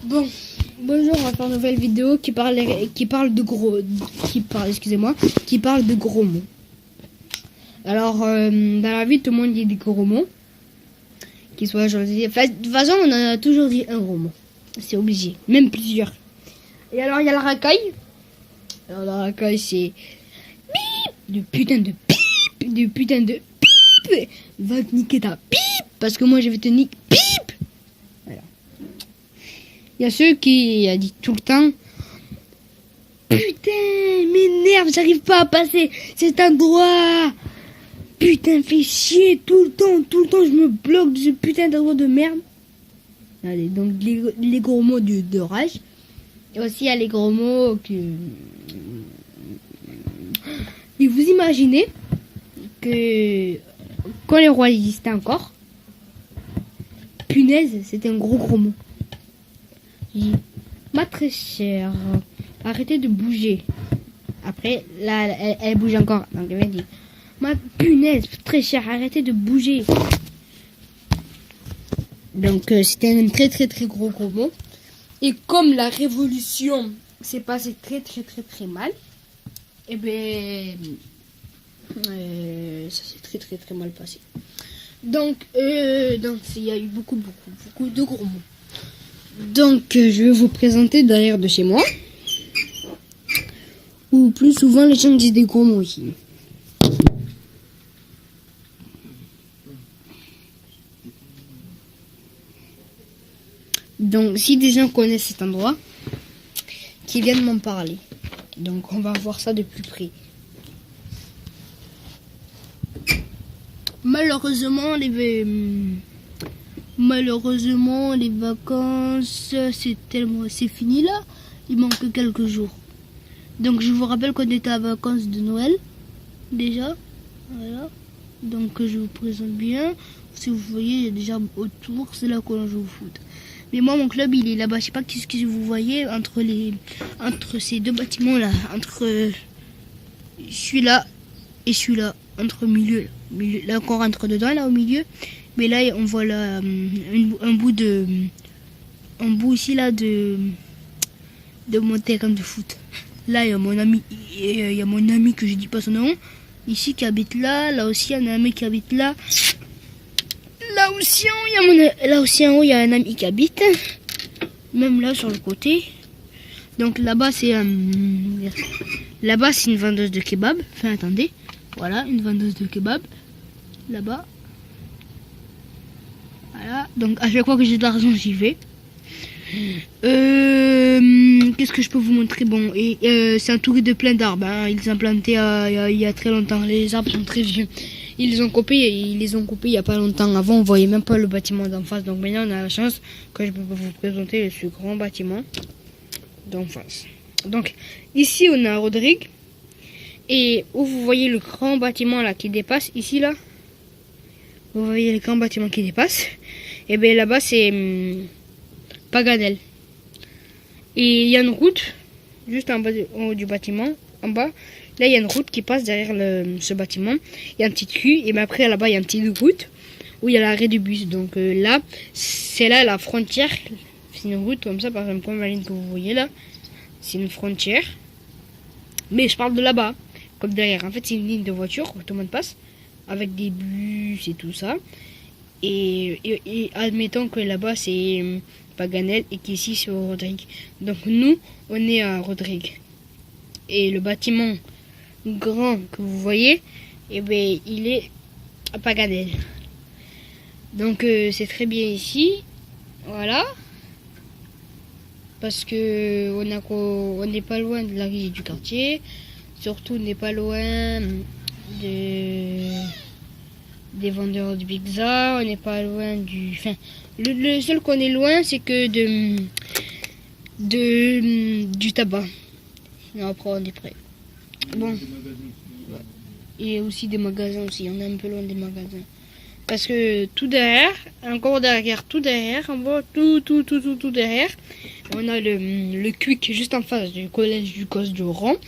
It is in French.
Bon, bonjour, on va faire une nouvelle vidéo qui parle de gros mots. Alors, dans la vie, tout le monde dit des gros mots. Qui soient choisis. Enfin, de toute façon, on en a toujours dit un gros mot. C'est obligé, même plusieurs. Et alors, il y a la racaille. Alors, la racaille, c'est bip, du putain de pip. Va te niquer ta pip, parce que moi, je vais te niquer pip. Voilà. Il y a ceux qui a dit tout le temps, putain, m'énerve, j'arrive pas à passer cet endroit. Putain, fait chier tout le temps, je me bloque de ce putain d'endroit de merde. Allez, donc les gros mots de rage. Et aussi, il y a les gros mots que... Et vous imaginez que quand les rois existaient encore, punaise, c'était un gros mot. J'ai dit, ma très chère, arrêtez de bouger. Après, là, elle bouge encore. Donc, elle m'a dit, ma punaise, très chère, arrêtez de bouger. Donc, c'était un très gros mot. Et comme la révolution s'est passée très mal, et ben, ça s'est très mal passé. Donc, il y a eu beaucoup de gros mots. Donc, je vais vous présenter derrière de chez moi, où plus souvent les gens disent des gros mots aussi. Donc, si des gens connaissent cet endroit, qui viennent m'en parler. Donc, on va voir ça de plus près. Malheureusement, les vacances, c'est fini là. Il manque quelques jours. Donc, je vous rappelle qu'on était à vacances de Noël, déjà. Voilà. Donc, je vous présente bien. Si vous voyez, il y a des arbres autour. C'est là qu'on joue au foot. Mais moi, mon club, il est là-bas. Je sais pas ce que vous voyez entre ces deux bâtiments-là. Entre celui-là et celui-là. Entre milieu. Là, on rentre dedans, là, au milieu. Mais là, on voit là, un bout ici, là, de mon terrain de foot. Là, il y a mon ami, que je dis pas son nom. Ici, qui habite là. Là aussi, il y a un ami qui habite là. Là aussi en haut, il y a un ami qui habite. Même là, sur le côté. Donc là-bas, c'est une vendeuse de kebab. Enfin, attendez. Voilà, une vendeuse de kebab. Là-bas. Voilà. Donc, à chaque fois que j'ai de l'argent, j'y vais. Qu'est-ce que je peux vous montrer? Bon, et c'est entouré de plein d'arbres. Hein. Ils ont planté il y a très longtemps. Les arbres sont très vieux. Ils les ont coupés il y a pas longtemps. Avant, on voyait même pas le bâtiment d'en face. Donc maintenant, on a la chance que je peux vous présenter ce grand bâtiment d'en face. Donc ici, on a Rodrigue. Et où vous voyez le grand bâtiment là qui dépasse, ici là, vous voyez le grand bâtiment qui dépasse. Et bien là-bas, c'est Paganel. Et il y a une route juste en haut du bâtiment, en bas. Là, il y a une route qui passe derrière ce bâtiment. Il y a une petite rue. Et après, là-bas, il y a une petite route où il y a l'arrêt du bus. Donc là, c'est là la frontière. C'est une route comme ça, par exemple, comme la ligne que vous voyez là. C'est une frontière. Mais je parle de là-bas, comme derrière. En fait, c'est une ligne de voiture où tout le monde passe. Avec des bus et tout ça. Et admettons que là-bas, c'est Paganel et qu'ici, c'est Rodrigue. Donc nous, on est à Rodrigue. Et le bâtiment grand que vous voyez, eh ben, il est à Paganel. Donc c'est très bien ici, voilà, parce que on n'est pas loin de la rive du quartier, surtout on n'est pas loin des vendeurs de pizza, on n'est pas loin du, enfin, le seul qu'on est loin, c'est que du tabac. Non, après on est prêt. Bon. Et aussi des magasins aussi. On est un peu loin des magasins. Parce que tout derrière, encore derrière, tout derrière, on voit tout derrière. On a le Quick juste en face du collège du Cos de Oran.